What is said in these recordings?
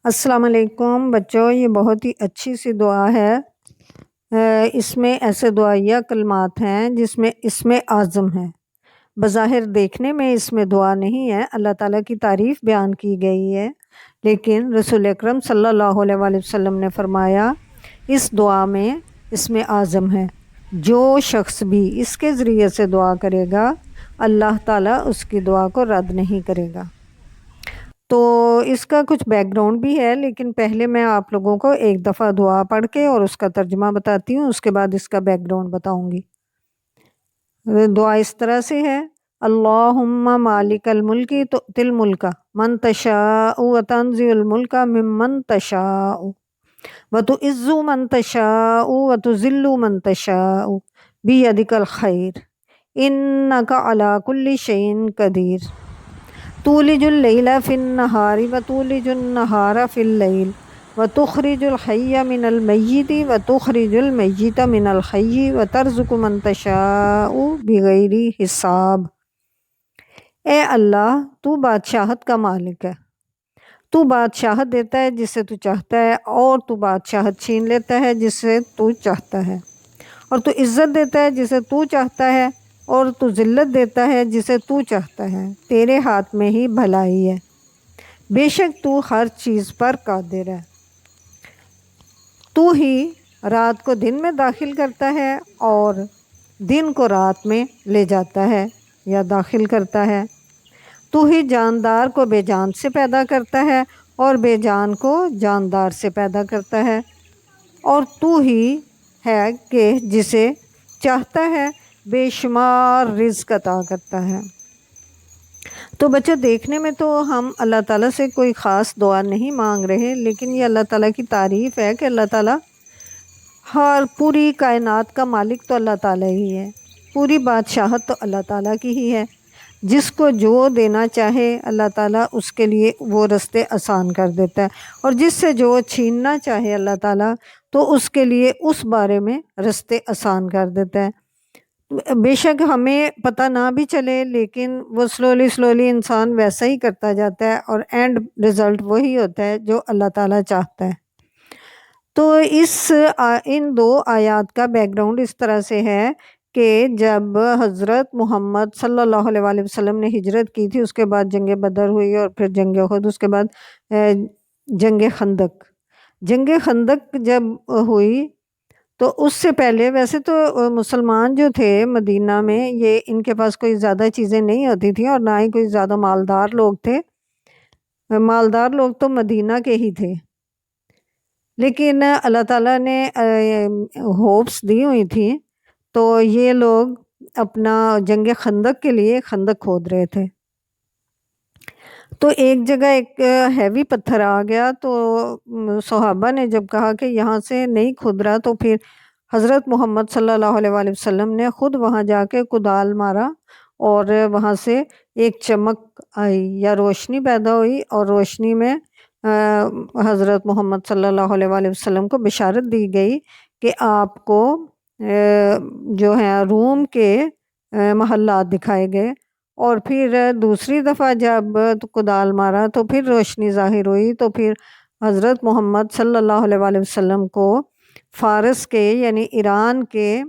السلام علیکم بچوں، یہ بہت ہی اچھی سی دعا ہے۔ اس میں ایسے دعائیہ کلمات ہیں جس میں اسم اعظم ہے۔ بظاہر دیکھنے میں اس میں دعا نہیں ہے، اللہ تعالیٰ کی تعریف بیان کی گئی ہے، لیکن رسول اکرم صلی اللہ علیہ وآلہ وسلم نے فرمایا اس دعا میں اسم اعظم ہے۔ جو شخص بھی اس کے ذریعے سے دعا کرے گا اللہ تعالیٰ اس کی دعا کو رد نہیں کرے گا۔ تو اس کا کچھ بیک گراؤنڈ بھی ہے، لیکن پہلے میں آپ لوگوں کو ایک دفعہ دعا پڑھ کے اور اس کا ترجمہ بتاتی ہوں، اس کے بعد اس کا بیک گراؤنڈ بتاؤں گی۔ دعا اس طرح سے ہے: اللہم مالک الملک تؤتی الملک من تشاء وتنزع الملک ممن تشاء وتعز من تشاء وتذل من تشاء بیدک الخیر انک علی کل شیء قدیر تولج اللیل فی النہار وتولج النہار فی اللیل وتخرج الحی من المیت وتخرج المیت من الحی وترزق من تشاء بغیر حساب۔ اے اللہ، تو بادشاہت کا مالک ہے، تو بادشاہت دیتا ہے جسے تو چاہتا ہے، اور تو بادشاہت چھین لیتا ہے جسے تو چاہتا ہے، اور تو عزت دیتا ہے جسے تو چاہتا ہے، اور تو ذلت دیتا ہے جسے تو چاہتا ہے۔ تیرے ہاتھ میں ہی بھلائی ہے، بے شک تو ہر چیز پر قادر ہے۔ تو ہی رات کو دن میں داخل کرتا ہے اور دن کو رات میں لے جاتا ہے یا داخل کرتا ہے۔ تو ہی جاندار کو بے جان سے پیدا کرتا ہے اور بے جان کو جاندار سے پیدا کرتا ہے، اور تو ہی ہے کہ جسے چاہتا ہے بے شمار رزق عطا کرتا ہے۔ تو بچوں، دیکھنے میں تو ہم اللہ تعالیٰ سے کوئی خاص دعا نہیں مانگ رہے، لیکن یہ اللہ تعالیٰ کی تعریف ہے کہ اللہ تعالیٰ ہر پوری کائنات کا مالک تو اللہ تعالیٰ ہی ہے، پوری بادشاہت تو اللہ تعالیٰ کی ہی ہے۔ جس کو جو دینا چاہے اللہ تعالیٰ اس کے لیے وہ رستے آسان کر دیتا ہے، اور جس سے جو چھیننا چاہے اللہ تعالیٰ تو اس کے لیے اس بارے میں رستے آسان کر دیتا ہے۔ بے شک ہمیں پتہ نہ بھی چلے، لیکن وہ سلولی انسان ویسا ہی کرتا جاتا ہے، اور اینڈ رزلٹ وہی ہوتا ہے جو اللہ تعالیٰ چاہتا ہے۔ تو ان دو آیات کا بیک گراؤنڈ اس طرح سے ہے کہ جب حضرت محمد صلی اللہ علیہ وآلہ وسلم نے ہجرت کی تھی، اس کے بعد جنگ بدر ہوئی، اور پھر جنگ احد، اس کے بعد جنگ خندق جب ہوئی، تو اس سے پہلے ویسے تو مسلمان جو تھے مدینہ میں، یہ ان کے پاس کوئی زیادہ چیزیں نہیں ہوتی تھیں، اور نہ ہی کوئی زیادہ مالدار لوگ تھے۔ مالدار لوگ تو مدینہ کے ہی تھے، لیکن اللہ تعالیٰ نے ہوپس دی ہوئی تھی، تو یہ لوگ اپنا جنگ خندق کے لیے خندق کھود رہے تھے۔ تو ایک جگہ ایک ہیوی پتھر آ گیا، تو صحابہ نے جب کہا کہ یہاں سے نہیں کھد رہا، تو پھر حضرت محمد صلی اللہ علیہ وآلہ وسلم نے خود وہاں جا کے کدال مارا، اور وہاں سے ایک چمک آئی یا روشنی پیدا ہوئی، اور روشنی میں حضرت محمد صلی اللہ علیہ وآلہ وسلم کو بشارت دی گئی کہ آپ کو جو ہے روم کے محلات دکھائے گئے۔ اور پھر دوسری دفعہ جب کدال مارا تو پھر روشنی ظاہر ہوئی، تو پھر حضرت محمد صلی اللہ علیہ وآلہ وسلم کو فارس کے یعنی ایران کے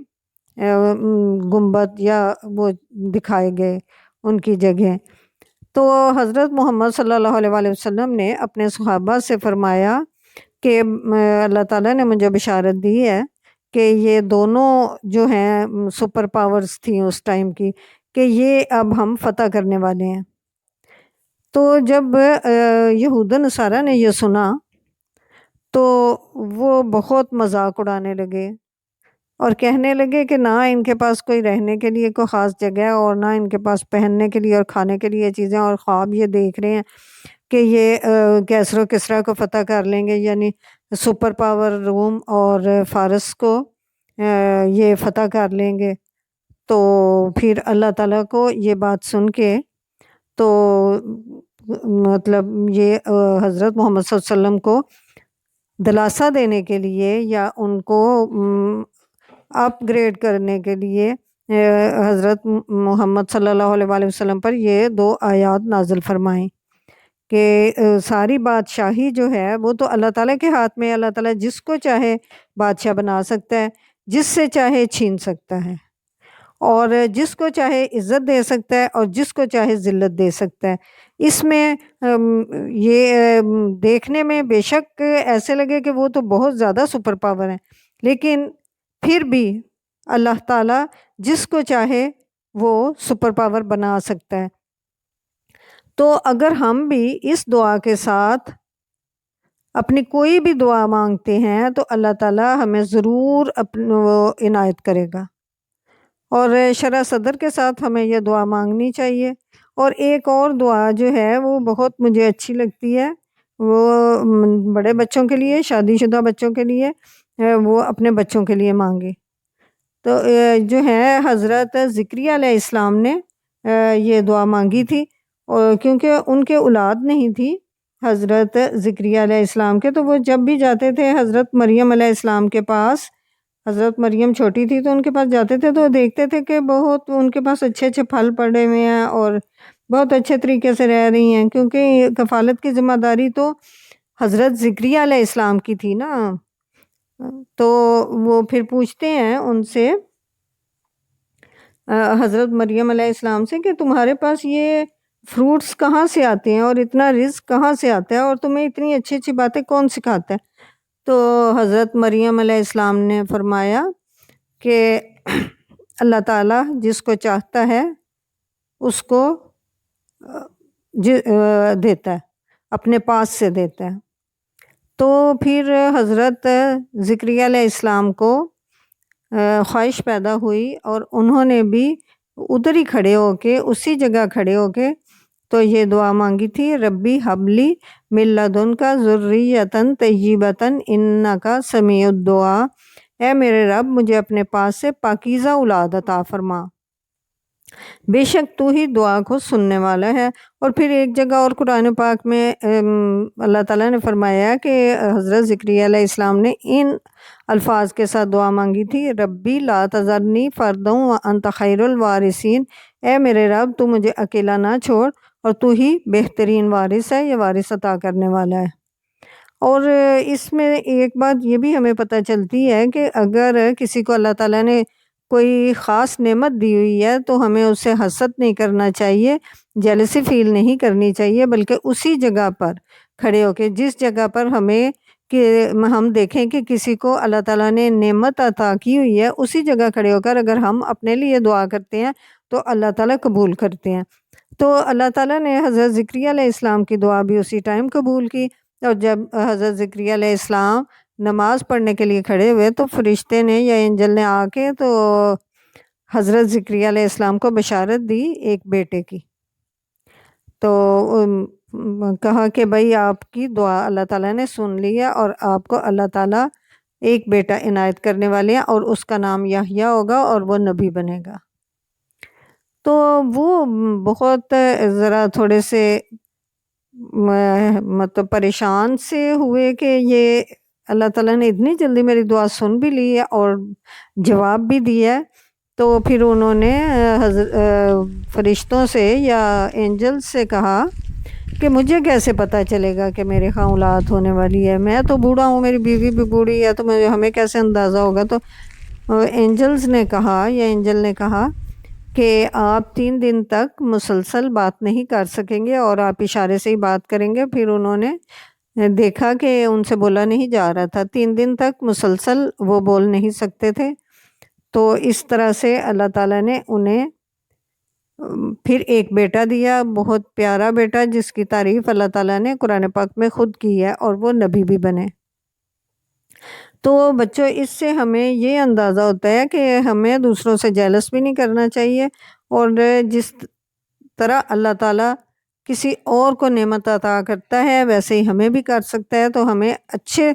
گنبد یا وہ دکھائے گئے، ان کی جگہ۔ تو حضرت محمد صلی اللہ علیہ وآلہ وسلم نے اپنے صحابہ سے فرمایا کہ اللہ تعالیٰ نے مجھے بشارت دی ہے کہ یہ دونوں جو ہیں سپر پاورز تھیں اس ٹائم کی، کہ یہ اب ہم فتح کرنے والے ہیں۔ تو جب یہود و نصارہ نے یہ سنا تو وہ بہت مذاق اڑانے لگے، اور کہنے لگے کہ نہ ان کے پاس کوئی رہنے کے لیے کوئی خاص جگہ ہے، اور نہ ان کے پاس پہننے کے لیے اور کھانے کے لیے چیزیں، اور خواب یہ دیکھ رہے ہیں کہ یہ کیسر و کسریٰ کو فتح کر لیں گے، یعنی سپر پاور روم اور فارس کو یہ فتح کر لیں گے۔ تو پھر اللہ تعالیٰ کو یہ بات سن کے، تو مطلب یہ حضرت محمد صلی اللہ علیہ وسلم کو دلاسا دینے کے لیے یا ان کو اپ گریڈ کرنے کے لیے حضرت محمد صلی اللہ علیہ وآلہ وسلم پر یہ دو آیات نازل فرمائیں کہ ساری بادشاہی جو ہے وہ تو اللہ تعالیٰ کے ہاتھ میں ہے۔ اللہ تعالیٰ جس کو چاہے بادشاہ بنا سکتا ہے، جس سے چاہے چھین سکتا ہے، اور جس کو چاہے عزت دے سکتا ہے اور جس کو چاہے ذلت دے سکتا ہے۔ اس میں یہ دیکھنے میں بے شک ایسے لگے کہ وہ تو بہت زیادہ سپر پاور ہیں، لیکن پھر بھی اللہ تعالیٰ جس کو چاہے وہ سپر پاور بنا سکتا ہے۔ تو اگر ہم بھی اس دعا کے ساتھ اپنی کوئی بھی دعا مانگتے ہیں تو اللہ تعالیٰ ہمیں ضرور عنایت کرے گا، اور شرح صدر کے ساتھ ہمیں یہ دعا مانگنی چاہیے۔ اور ایک اور دعا جو ہے وہ بہت مجھے اچھی لگتی ہے، وہ بڑے بچوں کے لیے، شادی شدہ بچوں کے لیے، وہ اپنے بچوں کے لیے مانگے۔ تو جو ہے حضرت زکریا علیہ السلام نے یہ دعا مانگی تھی، اور کیونکہ ان کے اولاد نہیں تھی حضرت زکریا علیہ السلام کے، تو وہ جب بھی جاتے تھے حضرت مریم علیہ السلام کے پاس، حضرت مریم چھوٹی تھی تو ان کے پاس جاتے تھے تو دیکھتے تھے کہ بہت ان کے پاس اچھے اچھے پھل پڑے ہوئے ہیں اور بہت اچھے طریقے سے رہ رہی ہیں، کیونکہ کفالت کی ذمہ داری تو حضرت زکریا علیہ السلام کی تھی نا۔ تو وہ پھر پوچھتے ہیں ان سے، حضرت مریم علیہ السلام سے، کہ تمہارے پاس یہ فروٹس کہاں سے آتے ہیں اور اتنا رزق کہاں سے آتا ہے اور تمہیں اتنی اچھی اچھی باتیں کون سکھاتا ہے؟ تو حضرت مریم علیہ السلام نے فرمایا کہ اللہ تعالیٰ جس کو چاہتا ہے اس کو دیتا ہے، اپنے پاس سے دیتا ہے۔ تو پھر حضرت زکریا علیہ السلام کو خواہش پیدا ہوئی اور انہوں نے بھی ادھر ہی کھڑے ہو کے، اسی جگہ کھڑے ہو کے تو یہ دعا مانگی تھی، ربی حبلی من لدنک ذریۃ طیبۃ انک سمیع الدعا، اے میرے رب مجھے اپنے پاس سے پاکیزہ اولاد عطا فرما، بے شک تو ہی دعا کو سننے والا ہے۔ اور پھر ایک جگہ اور قرآن پاک میں اللہ تعالیٰ نے فرمایا کہ حضرت زکریا علیہ السلام نے ان الفاظ کے ساتھ دعا مانگی تھی، ربی لا تذرنی فردا وانت خیر الوارثین، اے میرے رب تو مجھے اکیلا نہ چھوڑ اور تو ہی بہترین وارث ہے، یہ وارث عطا کرنے والا ہے۔ اور اس میں ایک بات یہ بھی ہمیں پتہ چلتی ہے کہ اگر کسی کو اللہ تعالیٰ نے کوئی خاص نعمت دی ہوئی ہے تو ہمیں اس سے حسد نہیں کرنا چاہیے، جیلسی فیل نہیں کرنی چاہیے، بلکہ اسی جگہ پر کھڑے ہو کے، جس جگہ پر ہم دیکھیں کہ کسی کو اللہ تعالیٰ نے نعمت عطا کی ہوئی ہے، اسی جگہ کھڑے ہو کر اگر ہم اپنے لیے دعا کرتے ہیں تو اللہ تعالیٰ قبول کرتے ہیں۔ تو اللہ تعالیٰ نے حضرت زکریا علیہ السلام کی دعا بھی اسی ٹائم قبول کی، اور جب حضرت زکریا علیہ السلام نماز پڑھنے کے لیے کھڑے ہوئے تو فرشتے نے یا اینجل نے آ کے تو حضرت زکریا علیہ السلام کو بشارت دی ایک بیٹے کی، تو کہا کہ بھائی آپ کی دعا اللہ تعالیٰ نے سن لی ہے اور آپ کو اللہ تعالیٰ ایک بیٹا عنایت کرنے والے ہیں، اور اس کا نام یحییٰ ہوگا اور وہ نبی بنے گا۔ تو وہ بہت ذرا تھوڑے سے مطلب پریشان سے ہوئے کہ یہ اللہ تعالیٰ نے اتنی جلدی میری دعا سن بھی لی ہے اور جواب بھی دیا ہے۔ تو پھر انہوں نے فرشتوں سے یا اینجل سے کہا کہ مجھے کیسے پتہ چلے گا کہ میرے ہاں اولاد ہونے والی ہے، میں تو بوڑھا ہوں، میری بیوی بھی بوڑھی ہے، تو ہمیں کیسے اندازہ ہوگا؟ تو اینجل نے کہا کہ آپ 3 دن تک مسلسل بات نہیں کر سکیں گے اور آپ اشارے سے ہی بات کریں گے۔ پھر انہوں نے دیکھا کہ ان سے بولا نہیں جا رہا تھا، 3 دن تک مسلسل وہ بول نہیں سکتے تھے۔ تو اس طرح سے اللہ تعالیٰ نے انہیں پھر ایک بیٹا دیا، بہت پیارا بیٹا، جس کی تعریف اللہ تعالیٰ نے قرآن پاک میں خود کی ہے، اور وہ نبی بھی بنے۔ تو بچوں اس سے ہمیں یہ اندازہ ہوتا ہے کہ ہمیں دوسروں سے جیلس بھی نہیں کرنا چاہیے، اور جس طرح اللہ تعالیٰ کسی اور کو نعمت عطا کرتا ہے ویسے ہی ہمیں بھی کر سکتا ہے۔ تو ہمیں اچھے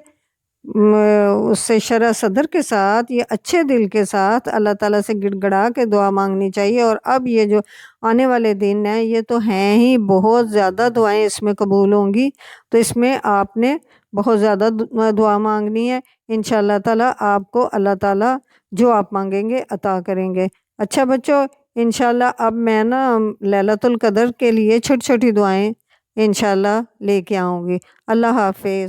اس سے شرح صدر کے ساتھ، یہ اچھے دل کے ساتھ اللہ تعالیٰ سے گڑ گڑا کے دعا مانگنی چاہیے۔ اور اب یہ جو آنے والے دن ہیں یہ تو ہیں ہی بہت زیادہ دعائیں اس میں قبول ہوں گی، تو اس میں آپ نے بہت زیادہ دعا مانگنی ہے۔ انشاءاللہ تعالیٰ آپ کو اللہ تعالیٰ جو آپ مانگیں گے عطا کریں گے۔ اچھا بچوں، انشاءاللہ اب میں لیلۃ القدر کے لیے چھوٹی چھوٹی دعائیں انشاءاللہ لے کے آؤں گی۔ اللہ حافظ۔